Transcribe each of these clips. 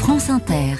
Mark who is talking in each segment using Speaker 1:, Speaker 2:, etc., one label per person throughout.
Speaker 1: France Inter.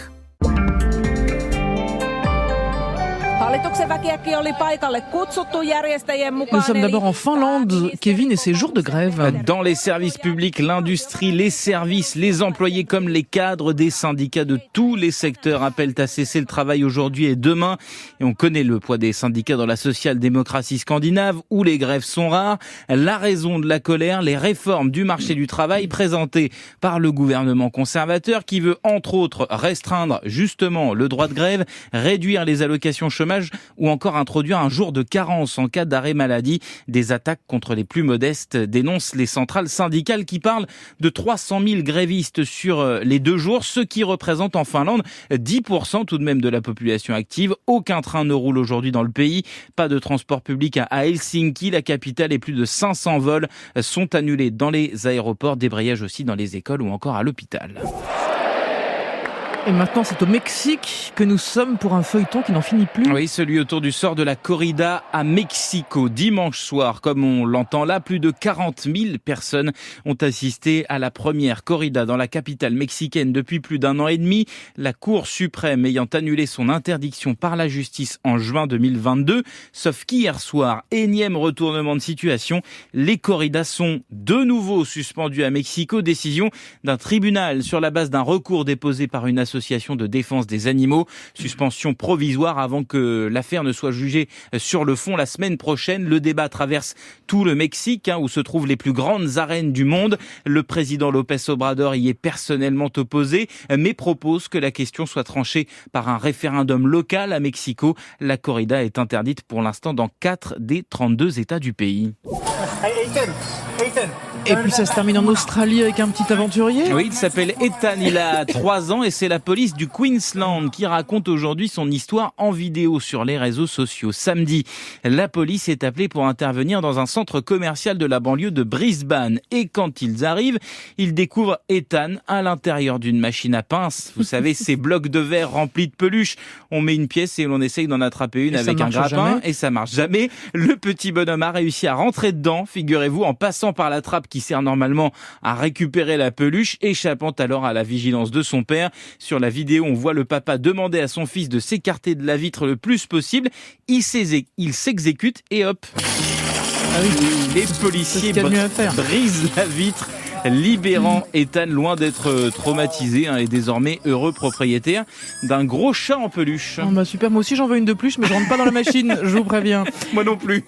Speaker 2: Nous sommes d'abord en Finlande, Kevin, et ses jours de grève.
Speaker 3: Dans les services publics, l'industrie, les services, les employés comme les cadres des syndicats de tous les secteurs appellent à cesser le travail aujourd'hui et demain. Et on connaît le poids des syndicats dans la social-démocratie scandinave où les grèves sont rares. La raison de la colère, les réformes du marché du travail présentées par le gouvernement conservateur qui veut entre autres restreindre justement le droit de grève, réduire les allocations chômage ou encore introduire un jour de carence en cas d'arrêt maladie. Des attaques contre les plus modestes dénoncent les centrales syndicales qui parlent de 300 000 grévistes sur les 2 jours, ce qui représente en Finlande 10% tout de même de la population active. Aucun train ne roule aujourd'hui dans le pays. Pas de transport public à Helsinki, la capitale, et plus de 500 vols sont annulés dans les aéroports, débrayage aussi dans les écoles ou encore à l'hôpital.
Speaker 2: Et maintenant, c'est au Mexique que nous sommes pour un feuilleton qui n'en finit plus.
Speaker 3: Oui, celui autour du sort de la corrida à Mexico. Dimanche soir, comme on l'entend là, plus de 40 000 personnes ont assisté à la première corrida dans la capitale mexicaine depuis plus d'1 an et demi. La Cour suprême ayant annulé son interdiction par la justice en juin 2022. Sauf qu'hier soir, énième retournement de situation, les corridas sont de nouveau suspendues à Mexico. Décision d'un tribunal sur la base d'un recours déposé par une association de défense des animaux. Suspension provisoire avant que l'affaire ne soit jugée sur le fond la semaine prochaine. Le débat traverse tout le Mexique, où se trouvent les plus grandes arènes du monde. Le président López Obrador y est personnellement opposé, mais propose que la question soit tranchée par un référendum local à Mexico. La corrida est interdite pour l'instant dans 4 des 32 États du pays.
Speaker 2: Et puis ça se termine en Australie avec un petit aventurier.
Speaker 3: Oui, il s'appelle Ethan, il a 3 ans et c'est la police du Queensland qui raconte aujourd'hui son histoire en vidéo sur les réseaux sociaux. Samedi, la police est appelée pour intervenir dans un centre commercial de la banlieue de Brisbane. Et quand ils arrivent, ils découvrent Ethan à l'intérieur d'une machine à pince. Vous savez, ces blocs de verre remplis de peluches. On met une pièce et l'on essaye d'en attraper une
Speaker 2: et
Speaker 3: avec un grappin et ça marche jamais. Le petit bonhomme a réussi à rentrer dedans, figurez-vous, en passant par la trappe qui sert normalement à récupérer la peluche, échappant alors à la vigilance de son père. Sur la vidéo, on voit le papa demander à son fils de s'écarter de la vitre le plus possible. Il s'exécute et hop, les policiers brisent la vitre, libérant Ethan, loin d'être traumatisé, et désormais heureux propriétaire d'un gros chat en peluche.
Speaker 2: Oh bah super, moi aussi j'en veux une de plus, mais je rentre pas dans la machine, je vous préviens.
Speaker 3: Moi non plus.